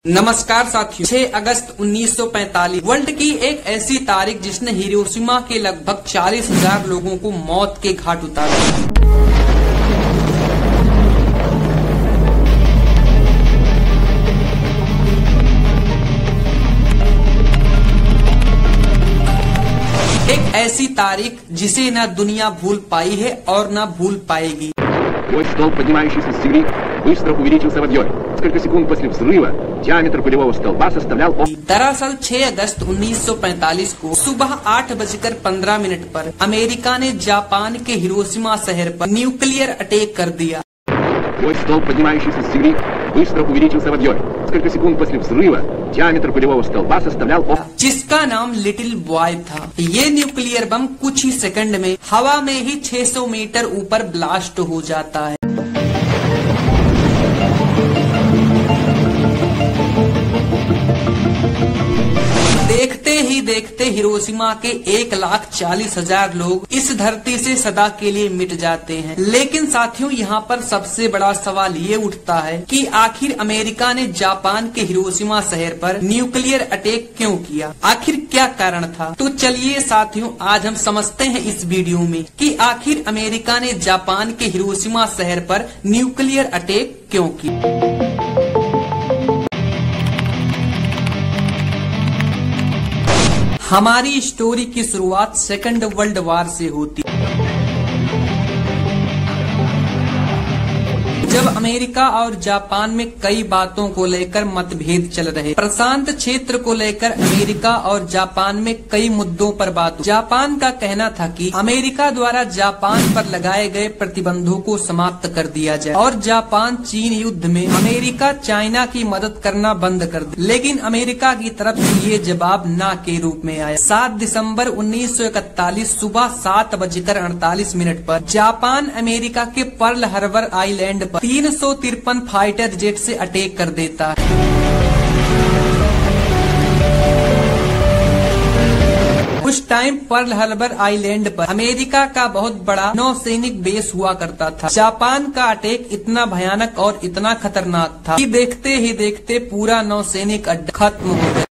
नमस्कार साथियों, 6 अगस्त 1945 वर्ल्ड की एक ऐसी तारीख जिसने हिरोशिमा के लगभग 40,000 लोगों को मौत के घाट उतारा। एक ऐसी तारीख जिसे न दुनिया भूल पाई है और न भूल पाएगी। Столб, поднимающийся с земли, быстро увеличился в объеме. Несколько секунд после взрыва диаметр пулевого столба составлял... दरअसल 6 अगस्त 1945 को सुबह 8:15 पर अमेरिका ने जापान के हिरोशिमा शहर पर न्यूक्लियर अटैक कर दिया। Столб, поднимающийся с земли, быстро увеличился в объеме. Несколько секунд после взрыва диаметр пулевого столба составлял... जिसका नाम लिटिल बॉय था। ये न्यूक्लियर बम कुछ ही सेकंड में हवा में ही 600 मीटर ऊपर ब्लास्ट हो जाता है। देखते ही देखते हिरोशिमा के 1,40,000 लोग इस धरती से सदा के लिए मिट जाते हैं। लेकिन साथियों, यहाँ पर सबसे बड़ा सवाल ये उठता है कि आखिर अमेरिका ने जापान के हिरोशिमा शहर पर न्यूक्लियर अटैक क्यों किया? आखिर क्या कारण था? तो चलिए साथियों, आज हम समझते हैं इस वीडियो में कि आखिर अमेरिका ने जापान के हिरोशिमा शहर पर न्यूक्लियर अटैक क्यों किया। हमारी स्टोरी की शुरुआत सेकंड वर्ल्ड वॉर से होती है, जब अमेरिका और जापान में कई बातों को लेकर मतभेद चल रहे। प्रशांत क्षेत्र को लेकर अमेरिका और जापान में कई मुद्दों पर बात हुई। जापान का कहना था कि अमेरिका द्वारा जापान पर लगाए गए प्रतिबंधों को समाप्त कर दिया जाए और जापान चीन युद्ध में अमेरिका चाइना की मदद करना बंद कर दे। लेकिन अमेरिका की तरफ से ये जवाब ना के रूप में आया। 7 दिसंबर 1941 सुबह 7:48 पर जापान अमेरिका के पर्ल हार्बर आइलैंड पर 353 फाइटर जेट से अटैक कर देता है। उस टाइम पर्ल हार्बर आइलैंड पर अमेरिका का बहुत बड़ा नौसैनिक बेस हुआ करता था। जापान का अटैक इतना भयानक और इतना खतरनाक था कि देखते ही देखते पूरा नौसैनिक अड्डा खत्म हो गया।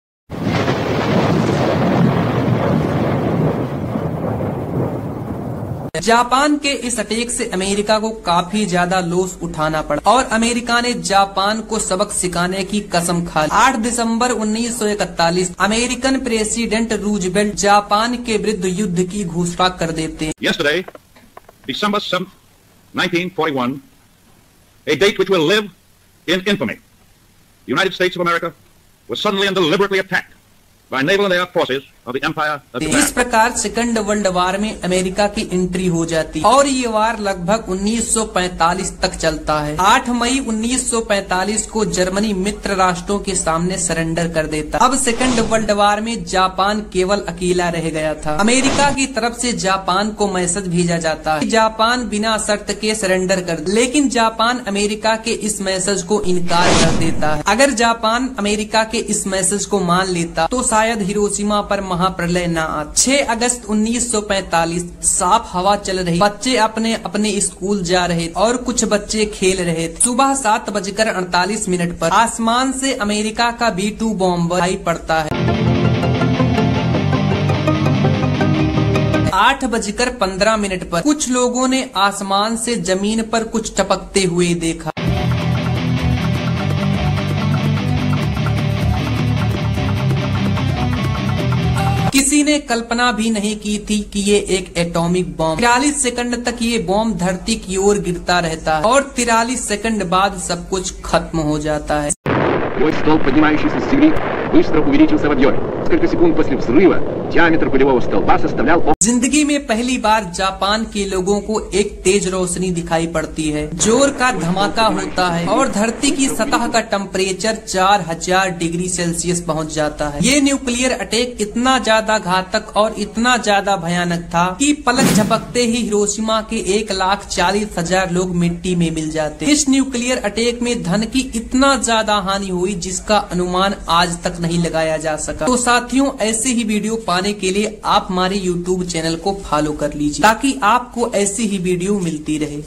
जापान के इस अटैक से अमेरिका को काफी ज्यादा लॉस उठाना पड़ा और अमेरिका ने जापान को सबक सिखाने की कसम खा ली। 8 दिसंबर 1941 अमेरिकन प्रेसिडेंट रूजवेल्ट जापान के विरुद्ध युद्ध की घोषणा कर देते हैं। Yesterday, December 7th, 1941, a date which will live in infamy. The United States of America was suddenly and deliberately attacked by naval and air forces of the Empire of Japan. इस प्रकार सेकंड वर्ल्ड वार में America की entry हो जाती है और ये वार लगभग 1945 तक चलता है। 8 मई 1945 को जर्मनी मित्र राष्ट्रों के सामने सरेंडर कर देता। अब सेकंड वर्ल्ड वार में जापान केवल अकेला रह गया था। अमेरिका की तरफ से जापान को मैसेज भेजा जाता है, जापान बिना शर्त के सरेंडर कर दे। लेकिन जापान अमेरिका के इस मैसेज को इनकार कर देता है। अगर जापान अमेरिका के इस मैसेज को मान लेता तो शायद हिरोशिमा पर महाप्रलय न आता। 6 अगस्त 1945 साफ हवा चल रही, बच्चे अपने अपने स्कूल जा रहे और कुछ बच्चे खेल रहे थे। सुबह 7:48 पर आसमान से अमेरिका का B-2 बॉम्ब दिखाई पड़ता है। 8:15 पर कुछ लोगों ने आसमान से जमीन पर कुछ टपकते हुए देखा। किसी ने कल्पना भी नहीं की थी कि ये एक एटॉमिक बॉम्ब। 43 सेकंड तक ये बॉम्ब धरती की ओर गिरता रहता है और 43 सेकंड बाद सब कुछ खत्म हो जाता है। Столб, поднимающийся с земли, быстро увеличился в объеме. Несколько секунд после взрыва диаметр пулевого столба составлял... जिंदगी में पहली बार जापान के लोगों को एक तेज रोशनी दिखाई पड़ती है, जोर का धमाका होता है और धरती की सतह का टेम्परेचर 4000 डिग्री सेल्सियस पहुंच जाता है। ये न्यूक्लियर अटैक इतना ज्यादा घातक और इतना ज्यादा भयानक था कि पलक झपकते ही हिरोशिमा के 1,40,000 लोग मिट्टी में मिल जाते। इस न्यूक्लियर अटैक में धन की इतना ज्यादा हानि हुई जिसका अनुमान आज तक नहीं लगाया जा सका। तो साथियों, ऐसी ही वीडियो पाने के लिए आप हमारे YouTube चैनल को फॉलो कर लीजिए ताकि आपको ऐसी ही वीडियो मिलती रहे।